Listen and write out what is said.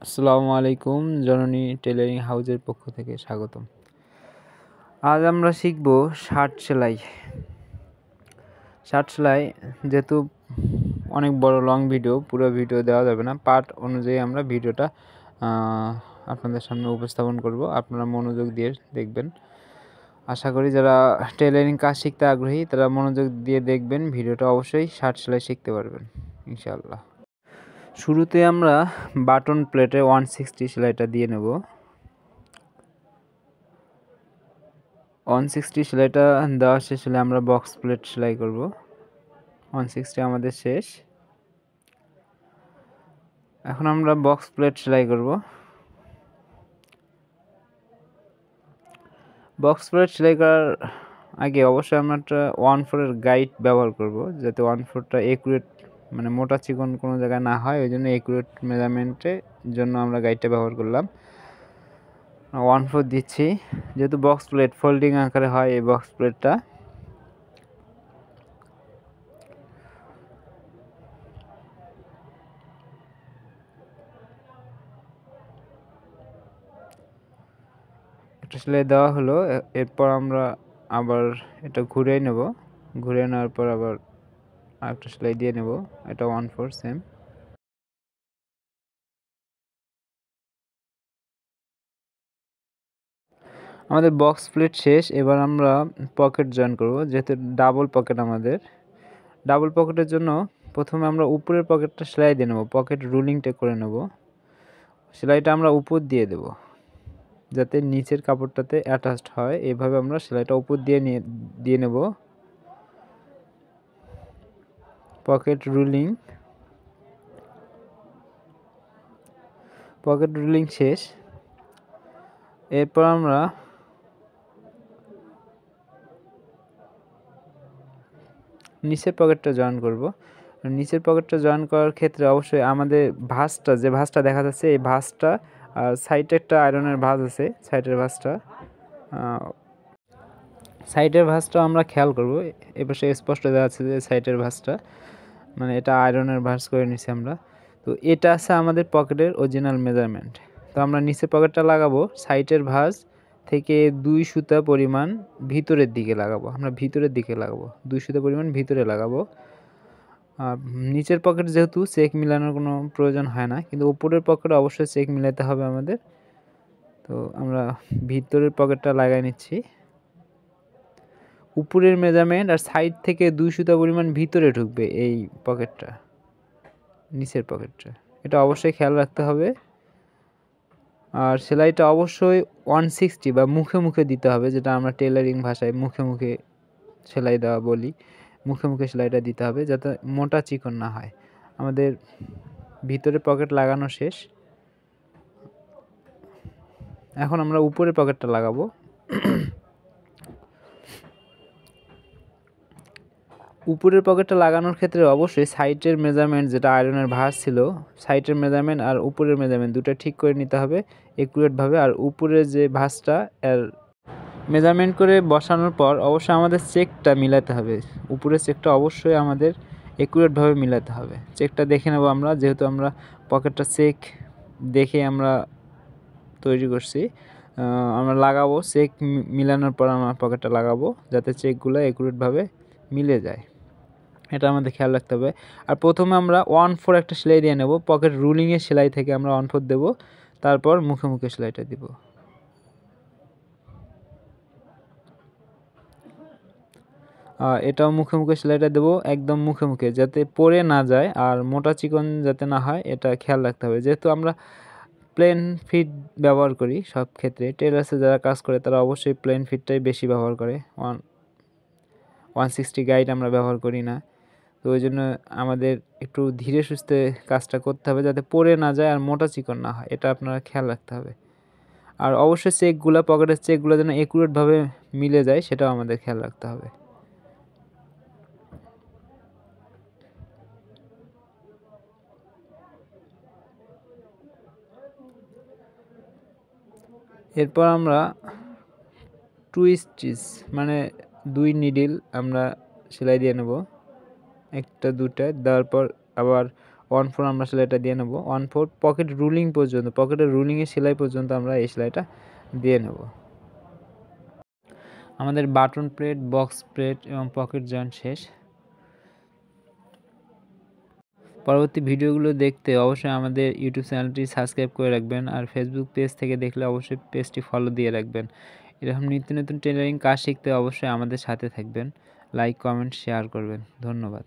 আসসালামু আলাইকুম, জননী টেলারিং হাউজের পক্ষ থেকে স্বাগতম। আজ আমরা শিখব শার্ট সেলাই। শার্ট সেলাই যেহেতু অনেক বড় লং ভিডিও, পুরো ভিডিও দেওয়া যাবে না, পার্ট অনুযায়ী আমরা ভিডিওটা আপনাদের সামনে উপস্থাপন করব। আপনারা মনোযোগ দিয়ে দেখবেন। আশা করি যারা টেলারিং কাজ শিখতে আগ্রহী তারা মনোযোগ দিয়ে দেখবেন ভিডিওটা, অবশ্যই শার্ট সেলাই শিখতে পারবেন ইনশাআল্লাহ। শুরুতে আমরা বাটন প্লেটে 160 সেলাইটা দিয়ে নেব। 160 সেলাইটা দেওয়া শেষ হলে আমরা বক্স প্লেট সেলাই করব। 160 আমাদের শেষ। এখন আমরা বক্স প্লেট সেলাই করব। বক্স প্লেট সেলাই করার আগে অবশ্যই আমরা একটা 1/4 গাইড ব্যবহার করব, যাতে 1/4টা একুরেট, মানে মোটা চিকন কোনো জায়গায় না হয়, ওই জন্য একুরেট মেজারমেন্টের জন্য আমরা গাইডটা ব্যবহার করলাম। 1/4 দিচ্ছি, যেহেতু বক্স প্লেট ফোল্ডিং আকারে হয় এই বক্স প্লেটটা। একটা সেলাই দেওয়া হলো, এরপর আমরা আবার এটা ঘুরিয়ে নেব। ঘুরিয়ে নেওয়ার পর আবার আরেকটা সেলাই দিয়ে নেব, এটা 1/4 সেম। আমাদের বক্স প্লেট শেষ। এবার আমরা পকেট জয়েন করব, যেহেতু ডাবল পকেট আমাদের। ডাবল পকেটের জন্য প্রথমে আমরা উপরের পকেটটা সেলাই দিয়ে নেব, পকেট রুলিংটা করে নেব। সেলাইটা আমরা উপর দিয়ে দেব, যাতে নিচের কাপড়টাতে অ্যাটাচড হয়। এইভাবে আমরা সেলাইটা উপর দিয়ে নেব। পকেট রুলিং শেষ। এরপর আমরা নিচের পকেটটা জয়েন করব। নিচের পকেটটা জয়েন করার ক্ষেত্রে অবশ্যই আমাদের যে ভাঁজটা দেখা যাচ্ছে, এই ভাঁজটা আর সাইডে একটা আয়রনের ভাঁজ আছে, সাইডের ভাঁজটা আমরা খেয়াল করব। এপাশে স্পষ্ট দেখা যাচ্ছে যে সাইডের ভাঁজটা, মানে এটা আয়রনের ভাঁজ করে নিছি আমরা। তো এটা আছে আমাদের পকেটের অরিজিনাল মেজারমেন্ট। তো আমরা নিচের পকেটটা লাগাবো সাইডের ভাঁজ থেকে 2 সুতা পরিমাণ ভিতরের দিকে লাগাবো। আমরা ভিতরের দিকে লাগাবো, 2 সুতা পরিমাণ ভিতরে লাগাবো। নিচের পকেট যেহেতু চেক মিলানোর কোনো প্রয়োজন হয় না, কিন্তু উপরের পকেটে অবশ্যই চেক মিলাতে হবে আমাদের। তো আমরা ভিতরের পকেটটা লাগাই নিচ্ছি। উপরের মেজারমেন্ট আর সাইড থেকে 2 সুতা পরিমাণ ভিতরে ঢুকবে এই পকেটটা, নিচের পকেটটা, এটা অবশ্যই খেয়াল রাখতে হবে। আর সেলাইটা অবশ্যই 160 বা মুখে মুখে দিতে হবে, যেটা আমরা টেলারিং ভাষায় মুখে মুখে সেলাই দেওয়া বলি। মুখে মুখে সেলাইটা দিতে হবে, যাতে মোটা চিকন না হয়। আমাদের ভিতরে পকেট লাগানো শেষ। এখন আমরা উপরের পকেটটা লাগাবো। উপরের পকেটটা লাগানোর ক্ষেত্রে অবশ্যই সাইডের মেজারমেন্ট, যেটা আয়রনের ভাঁজ ছিল, সাইডের মেজারমেন্ট আর উপরের মেজারমেন্ট দুটো ঠিক করে নিতে হবে একুরেটভাবে। আর উপরের যে ভাঁজটা এর মেজারমেন্ট করে বসানোর পর অবশ্যই আমাদের চেকটা মিলাতে হবে। উপরের চেকটা অবশ্যই আমাদের একুরেটভাবে মিলাতে হবে। চেকটা দেখে নেব আমরা, যেহেতু আমরা পকেটটা চেক দেখে আমরা তৈরি করছি। আমরা লাগাবো, চেক মিলানোর পর আমরা পকেটটা লাগাবো, যাতে চেকগুলো একুরেটভাবে মিলে যায়, এটা আমাদের খেয়াল রাখতে হবে। আর প্রথমে আমরা 1/4 একটা সেলাই দিয়ে নেব। পকেট রুলিংয়ের সেলাই থেকে আমরা 1/4 দেব, তারপর মুখে মুখে সেলাইটা দিব। এটাও মুখে মুখে সেলাইটা দেবো, একদম মুখে মুখে, যাতে পড়ে না যায় আর মোটা চিকন যাতে না হয়, এটা খেয়াল রাখতে হবে। যেহেতু আমরা প্লেন ফিট ব্যবহার করি সব ক্ষেত্রে, টেলার্সে যারা কাজ করে তারা অবশ্যই প্লেন ফিটটাই বেশি ব্যবহার করে, 160 গাইড আমরা ব্যবহার করি না। তো ওই জন্য আমাদের একটু ধীরে সুস্থে কাজটা করতে হবে, যাতে পড়ে না যায় আর মোটা চিকন না হয়, এটা আপনারা খেয়াল রাখতে হবে। আর অবশ্যই চেকগুলো, পকেটের চেকগুলো যেন একুরেটভাবে মিলে যায়, সেটাও আমাদের খেয়াল রাখতে হবে। এরপর আমরা 2 স্টিচ মানে 2 নিডল আমরা সেলাই দিয়ে নেব, একটা দুটা দেওয়ার পর আবার 1/4 আমরা সেলাইটা দিয়ে নেব। 1/4 পকেট রুলিং পর্যন্ত, পকেটের রুলিংয়ের সেলাই পর্যন্ত আমরা এই সেলাইটা দিয়ে নেব। আমাদের বাটন প্লেট, বক্স প্লেট এবং পকেট জয়েন্ট শেষ। পরবর্তী ভিডিওগুলো দেখতে অবশ্যই আমাদের ইউটিউব চ্যানেলটি সাবস্ক্রাইব করে রাখবেন, আর ফেসবুক পেজ থেকে দেখলে অবশ্যই পেজটি ফলো দিয়ে রাখবেন। এরকম নিত্য নতুন টেলারিং কাজ শিখতে অবশ্যই আমাদের সাথে থাকবেন। লাইক, কমেন্ট, শেয়ার করবেন। ধন্যবাদ।